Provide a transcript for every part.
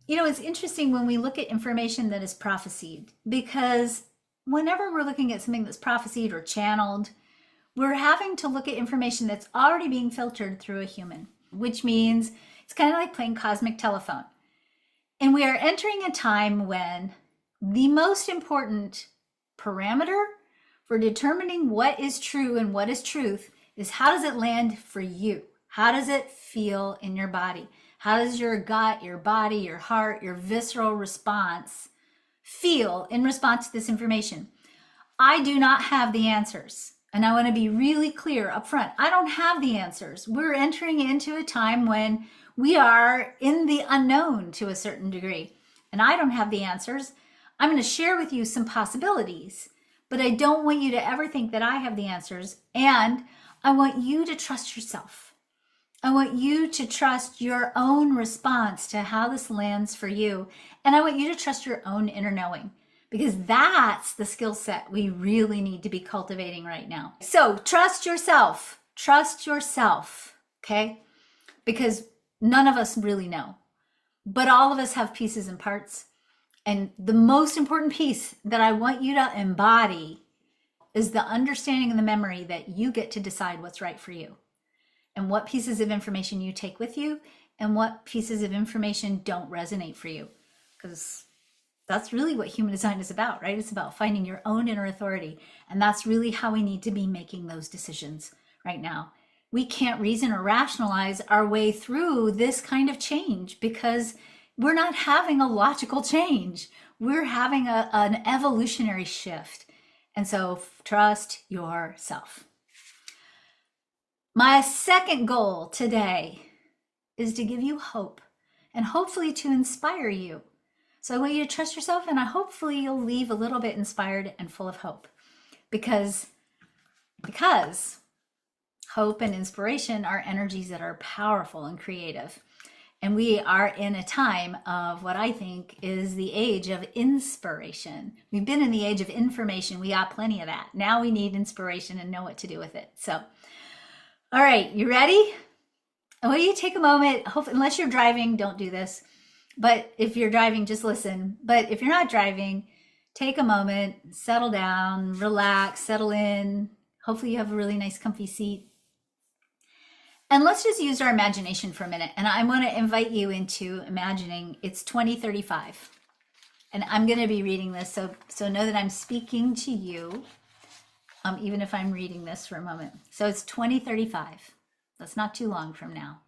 It's interesting when we look at information that is prophesied, because whenever we're looking at something that's prophesied or channeled, we're having to look at information that's already being filtered through a human, which means it's kind of like playing cosmic telephone. And we are entering a time when the most important parameter for determining what is true and what is truth is, how does it land for you? How does it feel in your body? How does your gut, your body, your heart, your visceral response feel in response to this information? I do not have the answers. And I want to be really clear up front. I don't have the answers. We're entering into a time when we are in the unknown to a certain degree. And I don't have the answers. I'm going to share with you some possibilities, but I don't want you to ever think that I have the answers. And I want you to trust yourself. I want you to trust your own response to how this lands for you. And I want you to trust your own inner knowing, because that's the skill set we really need to be cultivating right now. So trust yourself. Trust yourself, okay? Because none of us really know, but all of us have pieces and parts. And the most important piece that I want you to embody is the understanding and the memory that you get to decide what's right for you, and what pieces of information you take with you, and what pieces of information don't resonate for you. Because that's really what human design is about, right? It's about finding your own inner authority. And that's really how we need to be making those decisions right now. We can't reason or rationalize our way through this kind of change, because we're not having a logical change. We're having an evolutionary shift. And so trust yourself. My second goal today is to give you hope, and hopefully to inspire you. So I want you to trust yourself, and hopefully you'll leave a little bit inspired and full of hope, because hope and inspiration are energies that are powerful and creative. And we are in a time of what I think is the age of inspiration. We've been in the age of information. We got plenty of that. Now we need inspiration and know what to do with it. So, all right, you ready? I want you to take a moment. Unless you're driving, don't do this. But if you're driving, just listen. But if you're not driving, take a moment, settle down, relax, settle in. Hopefully you have a really nice comfy seat. And let's just use our imagination for a minute. And I want to invite you into imagining it's 2035. And I'm going to be reading this. So know that I'm speaking to you, even if I'm reading this for a moment. So it's 2035. That's not too long from now.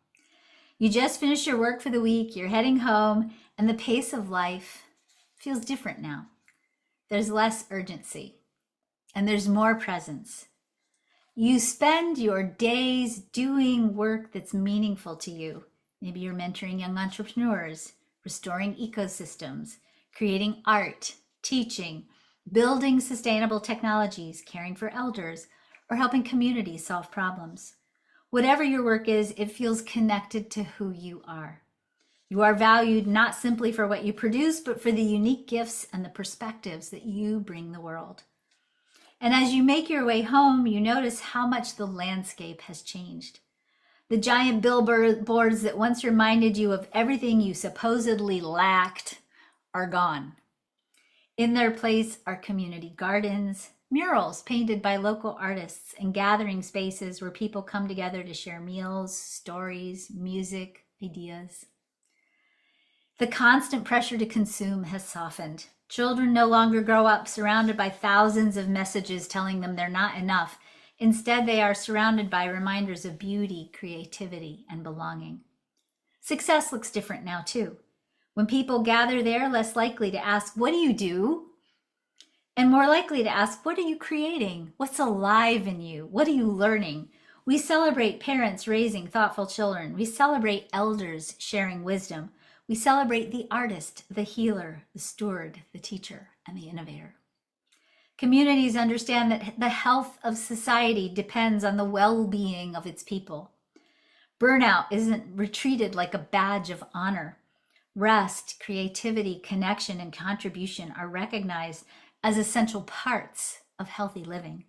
You just finished your work for the week. You're heading home, and the pace of life feels different now. There's less urgency, and there's more presence. You spend your days doing work that's meaningful to you. Maybe you're mentoring young entrepreneurs, restoring ecosystems, creating art, teaching, building sustainable technologies, caring for elders, or helping communities solve problems. Whatever your work is, it feels connected to who you are. You are valued not simply for what you produce, but for the unique gifts and the perspectives that you bring the world. And as you make your way home, you notice how much the landscape has changed. The giant billboards that once reminded you of everything you supposedly lacked are gone. In their place are community gardens, murals painted by local artists, and gathering spaces where people come together to share meals, stories, music, ideas. The constant pressure to consume has softened. Children no longer grow up surrounded by thousands of messages telling them they're not enough. Instead, they are surrounded by reminders of beauty, creativity, and belonging. Success looks different now, too. When people gather, they're less likely to ask, "What do you do?" and more likely to ask, "What are you creating? What's alive in you? What are you learning?" We celebrate parents raising thoughtful children. We celebrate elders sharing wisdom. We celebrate the artist, the healer, the steward, the teacher, and the innovator. Communities understand that the health of society depends on the well-being of its people. Burnout isn't treated like a badge of honor. Rest, creativity, connection, and contribution are recognized as essential parts of healthy living.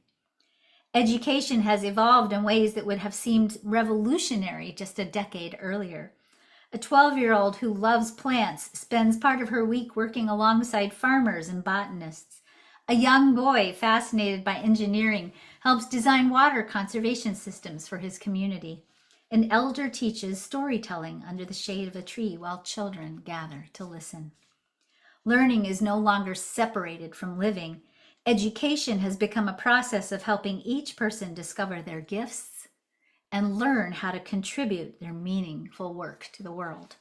Education has evolved in ways that would have seemed revolutionary just a decade earlier. A 12-year-old who loves plants spends part of her week working alongside farmers and botanists. A young boy fascinated by engineering helps design water conservation systems for his community. An elder teaches storytelling under the shade of a tree while children gather to listen. Learning is no longer separated from living. Education has become a process of helping each person discover their gifts and learn how to contribute their meaningful work to the world.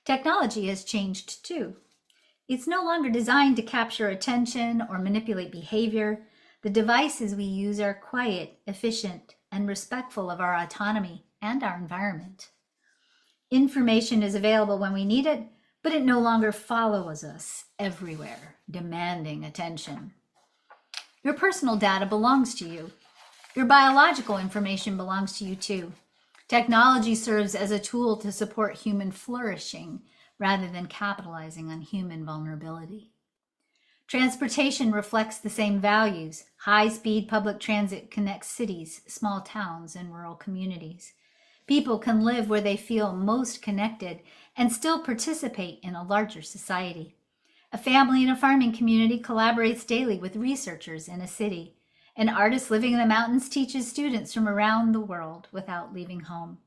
Technology has changed too. It's no longer designed to capture attention or manipulate behavior. The devices we use are quiet, efficient, and respectful of our autonomy and our environment. Information is available when we need it, but it no longer follows us everywhere, demanding attention. Your personal data belongs to you. Your biological information belongs to you too. Technology serves as a tool to support human flourishing rather than capitalizing on human vulnerability. Transportation reflects the same values. High-speed public transit connects cities, small towns, and rural communities. People can live where they feel most connected and still participate in a larger society. A family in a farming community collaborates daily with researchers in a city. An artist living in the mountains teaches students from around the world without leaving home.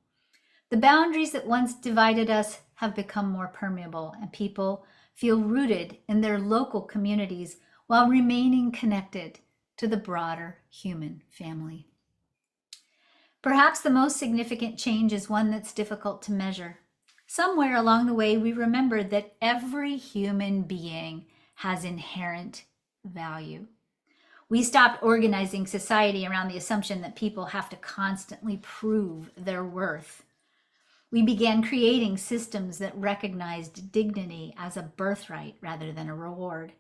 The boundaries that once divided us have become more permeable, and people feel rooted in their local communities while remaining connected to the broader human family. Perhaps the most significant change is one that's difficult to measure. Somewhere along the way, we remembered that every human being has inherent value. We stopped organizing society around the assumption that people have to constantly prove their worth. We began creating systems that recognized dignity as a birthright rather than a reward.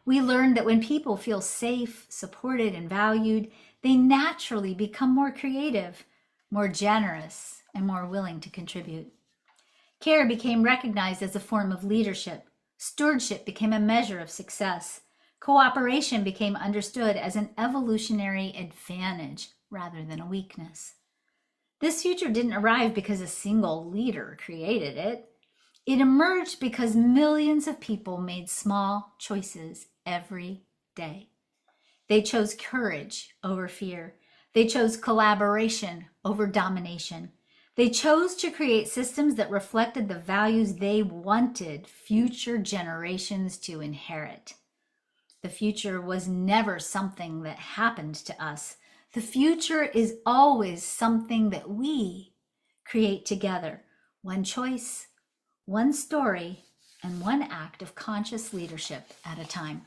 We learned that when people feel safe, supported, and valued, they naturally become more creative, more generous, and more willing to contribute. Care became recognized as a form of leadership. Stewardship became a measure of success. Cooperation became understood as an evolutionary advantage rather than a weakness. This future didn't arrive because a single leader created it. It emerged because millions of people made small choices every day. They chose courage over fear. They chose collaboration over domination. They chose to create systems that reflected the values they wanted future generations to inherit. The future was never something that happened to us. The future is always something that we create together. One choice, one story, and one act of conscious leadership at a time.